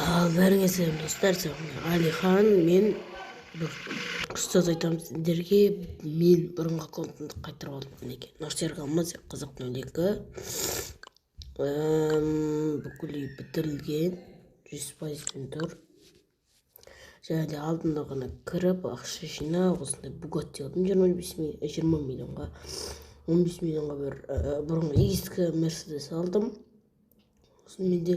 Бәріңе сәлем достар, Алихан, мен бір ұстаз айтамын сіздерге. Мен бұрынғы аккаунтымды қайтарып алдым. Мінекей, Нұрсерғамыз қызық нөлегі бүкілі бітірілген 100%-пен тұр. Және де алдында ғана кіріп ақша жинап, осындай Bugatti алдым 20 миллионға. 15 миллионға бір бұрынғы ескі Mercedes алдым. Осымен де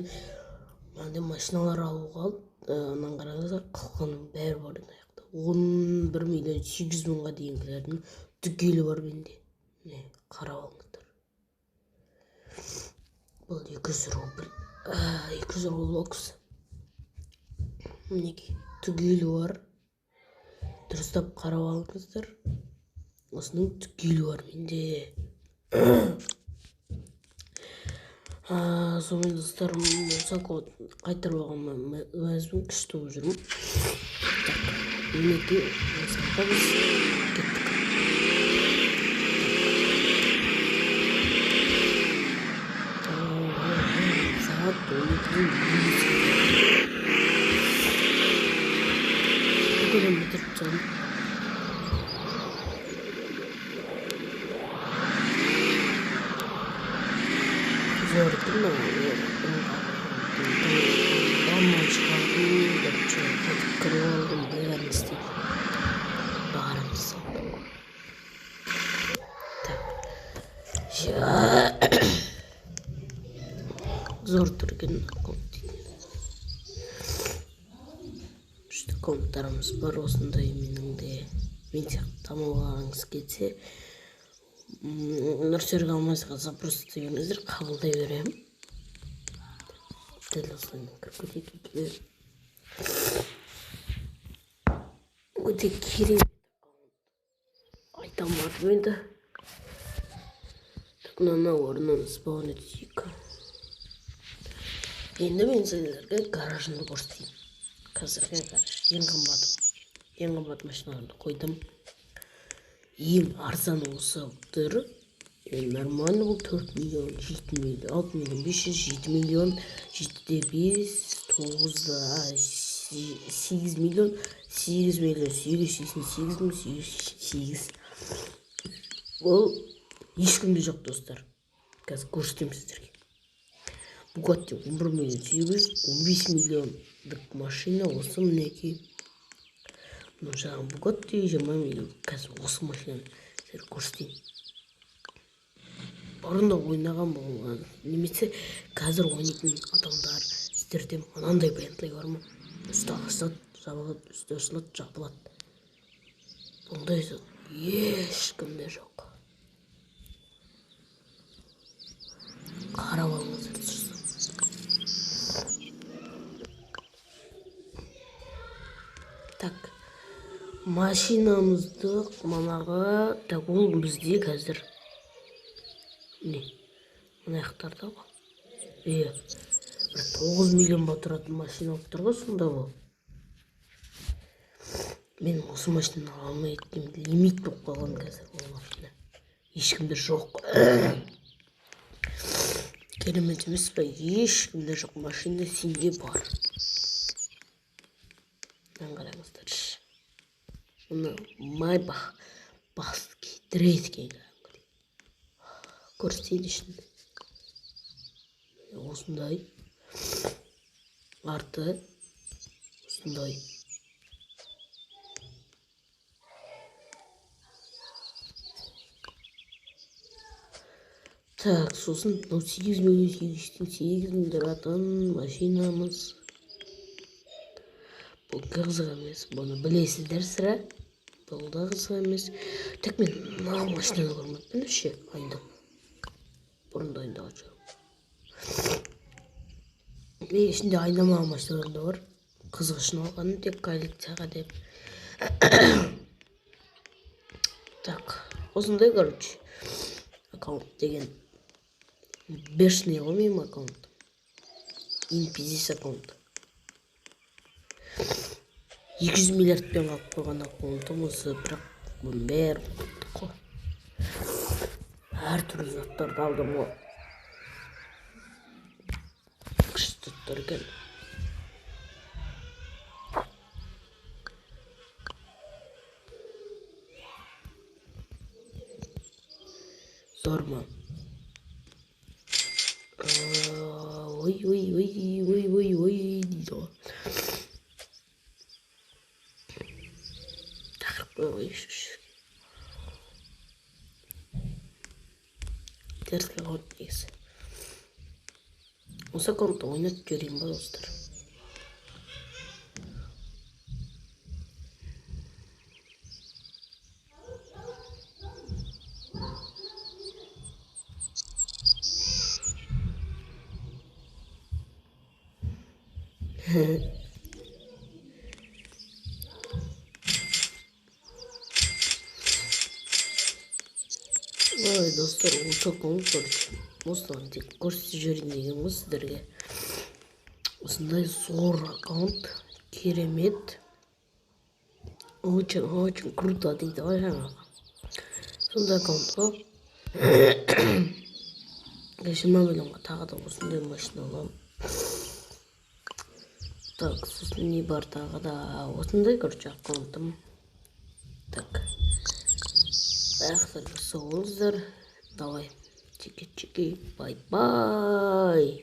менде машиналар алуға онан қараңыздар, қалғанның бәрі бар аяқта. 11 миллион 800 мыңға дейінгілердің түгелі бар менде. Міне, қарап алыңыздар. Бұл 200 рубль. 200 роблокс. Мінекей, түгелі бар. Дұрыстап қарап алыңыздар. Осының түгелі бар менде. Сонымен достарым, қайтарып алғанға мәзбін күшті болып жүрмін. Мінекей, мысалға біз кеттік. Сағат 12-ден бүгін бітіріп жатырмын. Gördün mü? Damla çıkardım, kırıldım, böyle istedim. Bağırım sandım. Zor durgun komut. İşte komutlarımız var, osunda eminim de. Ben tamamlarınız geçse. Нұрсерғамызға запрос дегеніздер қабылдай беремін. Дәл осылай кіріп кетейік. Өте керемет айтамадым енді. Мына орнын спаун етейік. Енді мен сіздерге гаражымды көрсетейін. Қазіргі гараж. Ең қымбат машиналарды қойдым. Ең арзан осы тұр. Нормально бұл 4 миллион, 7 миллион, 6 миллион, 500, 7 миллион, 7-де 5, 9-да 8 миллион, 8 миллион, 888 мың, 808. Бұл ешкімде жоқ достар. Қазір көрсетемін сіздерге. Bugatti 11 миллион 800, 15 миллиондық машина осы мінекей. Жаңағы Bugatti 20 миллион. Қазір осы машинаны көрсетейін. Бұрында ойнаған болған. Немесе қазір ойнайтын адамдар сіздерде мынандай Bentley бар ма? Үсті ашылады, жабылады, үсті ашылады, жабылады. Бұндай ешкімде жоқ. Қарап алыңыздар тұрсын. Так. Машинамызды манағы, так ол бізде қазір не? Мына аяқтарда ғой. 9 миллион ба тұратын машина болып тұр ғой сонда ол. Мен осы машинаны алмайтын, лимит болып қалған қазір ол машина. Ешкімде жоқ. Керемет емес па? Ешкімде жоқ машина, сенде бар. Қараңыздар. Мұны Майбах баски треткен көрсетейін ішінде. Осындай арты осындай. Так, сосын 8 миллион 8 мың тұратын машинамыз. Бұл қызық емес, бұны білесіздер сірә. Бұл да қызық емес. Тек мен мына машинаны көрмеппін ше, айдым. Бұрында айдаған шығарым. Мен ішінде айдамаған машиналар да бар. Қызық үшін алғаным тек коллекцияға деп. Так, осындай короче. Аккаунт деген бешеный ғой менің аккаунт. Инпизис аккаунт. 200 миллиардпен қалып қойған аккаунтым осы, бірақ бұның бәрі қой. Әр түрлі заттарды алдым ғой. Күшті тұр екен. Zor mu? Oy oy oy oy oy oy diyor. Oy Terske kont neyse. Osa konta oynatıp göreyim bu dostlar. Vay dostlar osa konut көрчү. Осыдан тек көрсетіп жіберейін дегенім ғой сіздерге. Осындай зор аккаунт, керемет. Очень круто дейді ғой жаңағы. Сондай аккаунт ғой. 20 миллионға тағы да осындай машина аламын. Так, сосын не бар тағы да осындай короче аккаунтым. Так. Аяқтар жасап олыңыздар. Давай. Чеки, бай-бай.